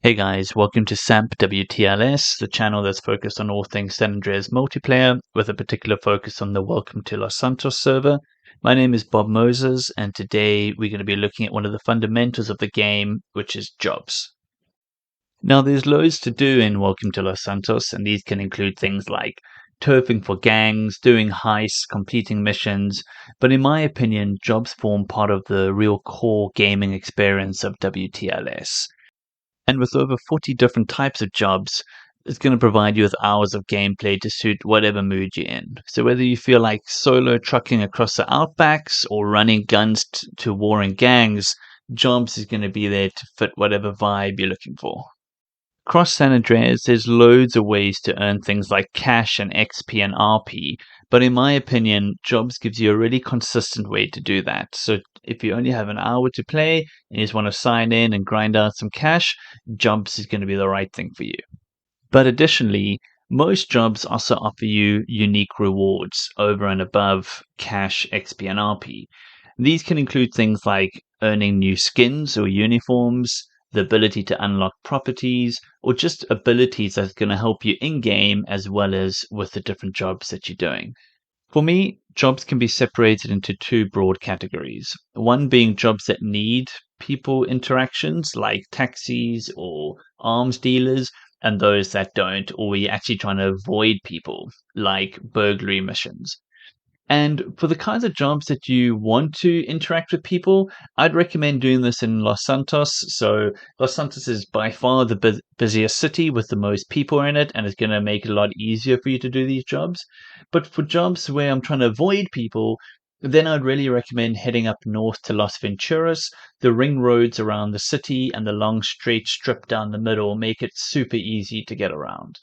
Hey guys, welcome to SAMP WTLS, the channel that's focused on all things San Andreas multiplayer, with a particular focus on the Welcome to Los Santos server. My name is Bob Moses, and today we're going to be looking at one of the fundamentals of the game, which is jobs. Now, there's loads to do in Welcome to Los Santos, and these can include things like turfing for gangs, doing heists, completing missions, but in my opinion, jobs form part of the real core gaming experience of WTLS. And with over 40 different types of jobs, it's going to provide you with hours of gameplay to suit whatever mood you're in. So whether you feel like solo trucking across the outbacks or running guns to warring gangs, jobs is going to be there to fit whatever vibe you're looking for. Across San Andreas, there's loads of ways to earn things like cash and XP and RP, but in my opinion, jobs gives you a really consistent way to do that. So if you only have an hour to play and you just want to sign in and grind out some cash, jobs is going to be the right thing for you. But additionally, most jobs also offer you unique rewards over and above cash, XP, and RP. These can include things like earning new skins or uniforms, the ability to unlock properties, or just abilities that's going to help you in game as well as with the different jobs that you're doing. For me, jobs can be separated into two broad categories. One being jobs that need people interactions, like taxis or arms dealers, and those that don't, or where you're actually trying to avoid people, like burglary missions. And for the kinds of jobs that you want to interact with people, I'd recommend doing this in Los Santos. So, Los Santos is by far the busiest city with the most people in it, and it's going to make it a lot easier for you to do these jobs. But for jobs where I'm trying to avoid people, then I'd really recommend heading up north to Las Venturas. The ring roads around the city and the long straight strip down the middle make it super easy to get around.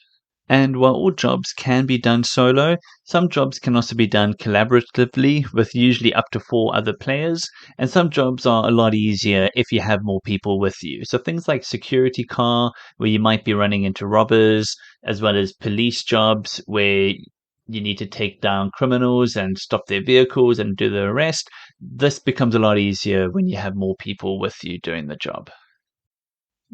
And while all jobs can be done solo, some jobs can also be done collaboratively with usually up to 4 other players, and some jobs are a lot easier if you have more people with you. So things like security car, where you might be running into robbers, as well as police jobs where you need to take down criminals and stop their vehicles and do the arrest. This becomes a lot easier when you have more people with you doing the job.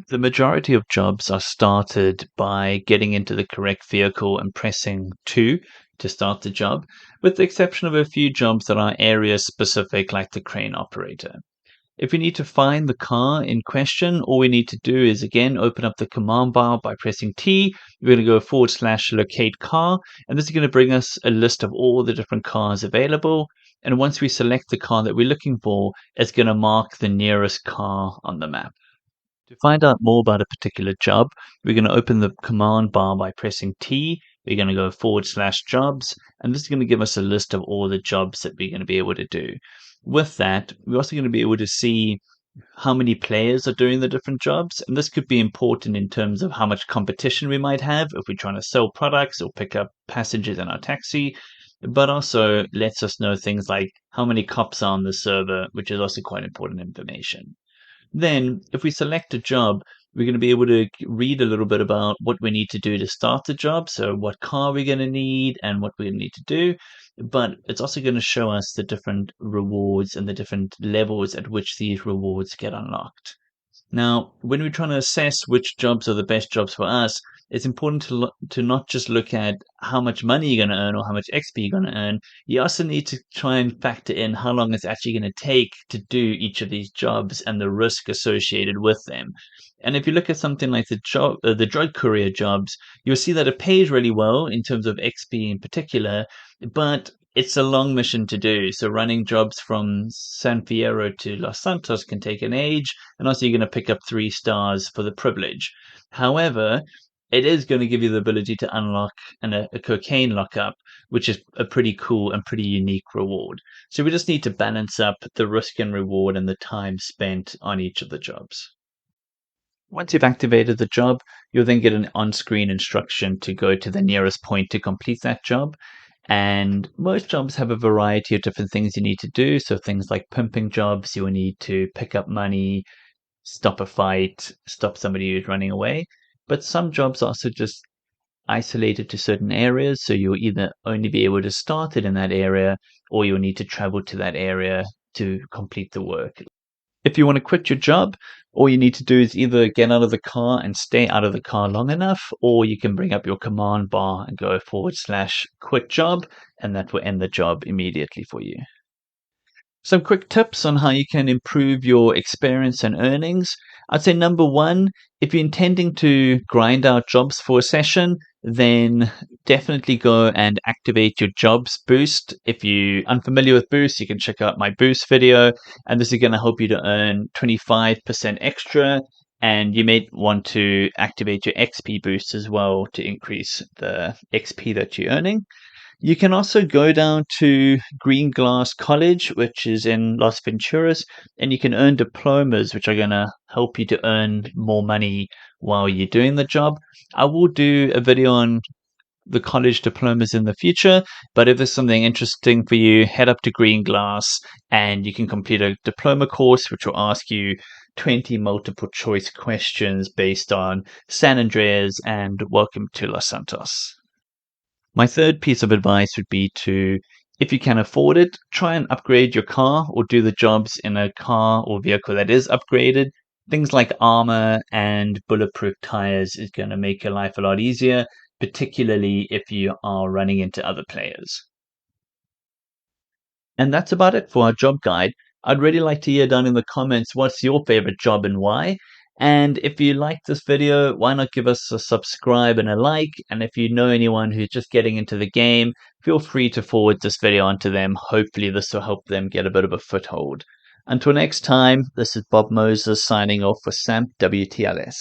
The majority of jobs are started by getting into the correct vehicle and pressing 2 to start the job, with the exception of a few jobs that are area specific, like the crane operator. If we need to find the car in question, all we need to do is again open up the command bar by pressing T. We're going to go /Locatecar, and this is going to bring us a list of all the different cars available. And once we select the car that we're looking for, it's going to mark the nearest car on the map. To find out more about a particular job, we're going to open the command bar by pressing T. We're going to go /jobs, and this is going to give us a list of all the jobs that we're going to be able to do. With that, we're also going to be able to see how many players are doing the different jobs, and this could be important in terms of how much competition we might have if we're trying to sell products or pick up passengers in our taxi, but also lets us know things like how many cops are on the server, which is also quite important information. Then, if we select a job, we're going to be able to read a little bit about what we need to do to start the job. So, what car we're going to need and what we're going to need to do. But it's also going to show us the different rewards and the different levels at which these rewards get unlocked. Now, when we're trying to assess which jobs are the best jobs for us, it's important to not just look at how much money you're going to earn or how much XP you're going to earn. You also need to try and factor in how long it's actually going to take to do each of these jobs and the risk associated with them. And if you look at something like the drug courier jobs, you'll see that it pays really well in terms of XP in particular, but it's a long mission to do. So running jobs from San Fierro to Los Santos can take an age, and also you're going to pick up 3 stars for the privilege. However, it is going to give you the ability to unlock a cocaine lockup, which is a pretty cool and pretty unique reward. So we just need to balance up the risk and reward and the time spent on each of the jobs. Once you've activated the job, you'll then get an on-screen instruction to go to the nearest point to complete that job. And most jobs have a variety of different things you need to do. So things like pimping jobs, you will need to pick up money, stop a fight, stop somebody who's running away. But some jobs are also just isolated to certain areas. So you'll either only be able to start it in that area, or you'll need to travel to that area to complete the work. If you want to quit your job, All you need to do is either get out of the car and stay out of the car long enough, or you can bring up your command bar and go /Quitjob, and that will end the job immediately for you. Some quick tips on how you can improve your experience and earnings. I'd say number one, if you're intending to grind out jobs for a session, then definitely go and activate your jobs boost. If you're unfamiliar with boost, you can check out my boost video, and this is going to help you to earn 25% extra. And you may want to activate your XP boost as well to increase the XP that you're earning. You can also go down to Green Glass College, which is in Las Venturas, and you can earn diplomas, which are going to help you to earn more money while you're doing the job. I will do a video on the college diplomas in the future, but if there's something interesting for you, head up to Green Glass and you can complete a diploma course, which will ask you 20 multiple choice questions based on San Andreas and Welcome to Los Santos. My third piece of advice would be to, if you can afford it, try and upgrade your car or do the jobs in a car or vehicle that is upgraded. Things like armor and bulletproof tires is going to make your life a lot easier, particularly if you are running into other players. And that's about it for our job guide. I'd really like to hear down in the comments what's your favorite job and why. And if you like this video, why not give us a subscribe and a like? And if you know anyone who's just getting into the game, feel free to forward this video on to them. Hopefully this will help them get a bit of a foothold. Until next time, this is Bob Moses signing off for SAMP WTLS.